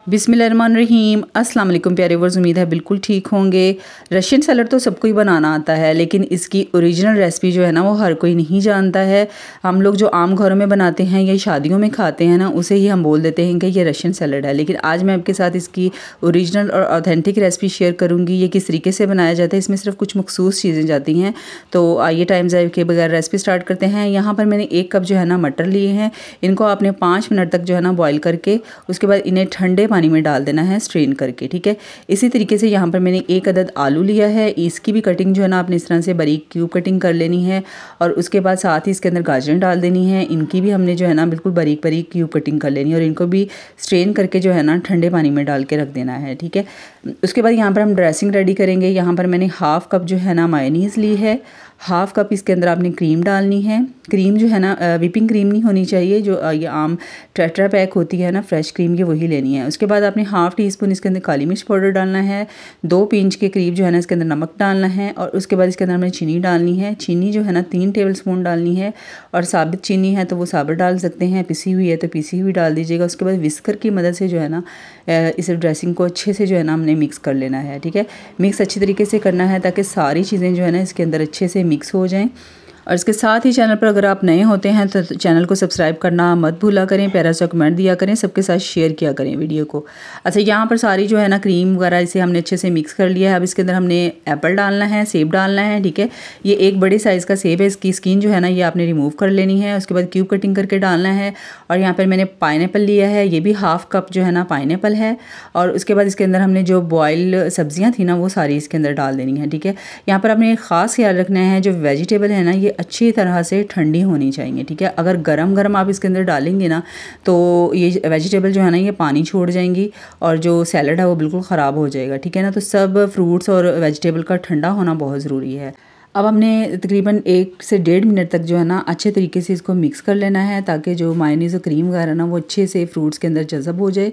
बिस्मिल्लाहिर्रहमानिर्रहीम। अस्सलाम वालेकुम प्यारे व्यूअर्स, उम्मीद है बिल्कुल ठीक होंगे। रशियन सैलड तो सबको ही बनाना आता है, लेकिन इसकी ओरिजिनल रेसिपी जो है ना वो हर कोई नहीं जानता है। हम लोग जो आम घरों में बनाते हैं या शादियों में खाते हैं ना, उसे ही हम बोल देते हैं कि ये रशियन सैलड है। लेकिन आज मैं आपके साथ इसकी ओरिजिनल और ऑथेंटिक रेसिपी शेयर करूँगी। ये किस तरीके से बनाया जाता है, इसमें सिर्फ कुछ मखसूस चीज़ें जाती हैं। तो आइए टाइम ज़ाया के बगैर रेसिपी स्टार्ट करते हैं। यहाँ पर मैंने 1 कप जो है ना मटर लिए हैं। इनको आपने 5 मिनट तक जो है ना बॉयल करके उसके बाद इन्हें ठंडे पानी में डाल देना है, स्ट्रेन करके। ठीक है, इसी तरीके से यहाँ पर मैंने 1 अदद आलू लिया है। इसकी भी कटिंग जो है ना आपने इस तरह से बारीक क्यूब कटिंग कर लेनी है। और उसके बाद साथ ही इसके अंदर गाजरें डाल देनी है। इनकी भी हमने जो है ना बिल्कुल बारीक बारीक क्यूब कटिंग कर लेनी है और इनको भी स्ट्रेन करके जो है ना ठंडे पानी में डाल के रख देना है। ठीक है, उसके बाद यहाँ पर हम ड्रेसिंग रेडी करेंगे। यहाँ पर मैंने 1/2 कप जो है ना मायोनीज़ ली है। 1/2 कप इसके अंदर आपने क्रीम डालनी है। क्रीम जो है ना व्हिपिंग क्रीम नहीं होनी चाहिए, जो ये आम टेट्रा पैक होती है ना फ्रेश क्रीम, ये वही लेनी है। उसके बाद आपने 1/2 टीस्पून इसके अंदर काली मिर्च पाउडर डालना है। 2 पिंच के करीब जो है ना इसके अंदर नमक डालना है। और उसके बाद इसके अंदर हमने चीनी डालनी है। चीनी जो है ना 3 टेबलस्पून डालनी है। और साबित चीनी है तो वो साबित डाल सकते हैं, पिसी हुई है तो पिसी हुई डाल दीजिएगा। उसके बाद विस्कर की मदद से जो है ना इस ड्रेसिंग को अच्छे से जो है ना हमने मिक्स कर लेना है। ठीक है, मिक्स अच्छी तरीके से करना है ताकि सारी चीज़ें जो है ना इसके अंदर अच्छे से मिक्स हो जाएं। और इसके साथ ही चैनल पर अगर आप नए होते हैं तो चैनल को सब्सक्राइब करना मत भूला करें, प्यारा सा कमेंट दिया करें, सबके साथ शेयर किया करें वीडियो को। अच्छा, यहाँ पर सारी जो है ना क्रीम वगैरह इसे हमने अच्छे से मिक्स कर लिया है। अब इसके अंदर हमने एप्पल डालना है, सेब डालना है। ठीक है, ये एक बड़े साइज़ का सेब है, इसकी स्किन जो है ना ये आपने रिमूव कर लेनी है। उसके बाद क्यूब कटिंग करके डालना है। और यहाँ पर मैंने पाइनएप्पल लिया है, ये भी 1/2 कप जो है ना पाइनएप्पल है। और उसके बाद इसके अंदर हमने जो बॉयल सब्जियाँ थी ना वो सारी इसके अंदर डाल देनी है। ठीक है, यहाँ पर आपने एक ख़ास ख्याल रखना है, जो वेजिटेबल है ना ये अच्छी तरह से ठंडी होनी चाहिए। ठीक है, अगर गरम गरम आप इसके अंदर डालेंगे ना तो ये वेजिटेबल जो है ना ये पानी छोड़ जाएंगी और जो सैलड है वो बिल्कुल ख़राब हो जाएगा। ठीक है ना, तो सब फ्रूट्स और वेजिटेबल का ठंडा होना बहुत ज़रूरी है। अब हमने तकरीबन 1 से 1.5 मिनट तक जो है ना अच्छे तरीके से इसको मिक्स कर लेना है, ताकि जो मायोनीज़ और क्रीम वगैरह ना वो अच्छे से फ्रूट्स के अंदर जज़ब हो जाए।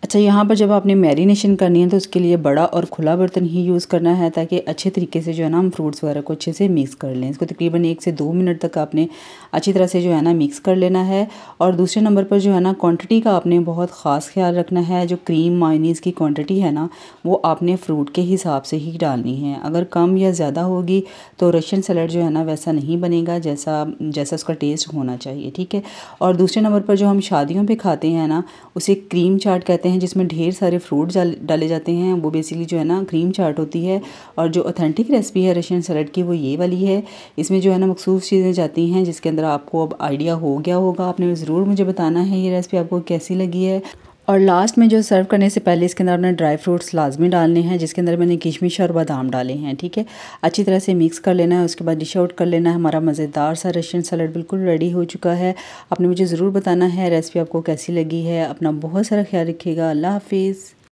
अच्छा, यहाँ पर जब आपने मैरिनेशन करनी है तो उसके लिए बड़ा और खुला बर्तन ही यूज़ करना है, ताकि अच्छे तरीके से जो है ना हम फ्रूट्स वगैरह को अच्छे से मिक्स कर लें। इसको तकरीबन 1 से 2 मिनट तक आपने अच्छी तरह से जो है ना मिक्स कर लेना है। और दूसरे नंबर पर जो है ना क्वांटिटी का आपने बहुत ख़ास ख्याल रखना है। जो क्रीम मायोनीज़ की क्वांटिटी है ना वो आपने फ्रूट के हिसाब से ही डालनी है। अगर कम या ज़्यादा होगी तो रशियन सैलड जो है ना वैसा नहीं बनेगा जैसा उसका टेस्ट होना चाहिए। ठीक है, और दूसरे नंबर पर जो हम शादियों पर खाते हैं ना उसे क्रीम चाट कहते हैं, जिसमें ढेर सारे फ्रूट डाले जाते हैं। वो बेसिकली जो है ना क्रीम चाट होती है। और जो ऑथेंटिक रेसिपी है रशियन सैलड की वो ये वाली है। इसमें जो है ना मखसूस चीज़ें जाती हैं जिसके अंदर आपको अब आइडिया हो गया होगा। आपने ज़रूर मुझे बताना है ये रेसिपी आपको कैसी लगी है। और लास्ट में जो सर्व करने से पहले इसके अंदर आपने ड्राई फ्रूट्स लाजमी डालने हैं, जिसके अंदर मैंने किशमिश और बादाम डाले हैं। ठीक है, अच्छी तरह से मिक्स कर लेना है। उसके बाद डिश आउट कर लेना है। हमारा मज़ेदार सा रशियन सैलड बिल्कुल रेडी हो चुका है। आपने मुझे ज़रूर बताना है रेसिपी आपको कैसी लगी है। अपना बहुत सारा ख्याल रखिएगा। अल्लाह हाफिज़।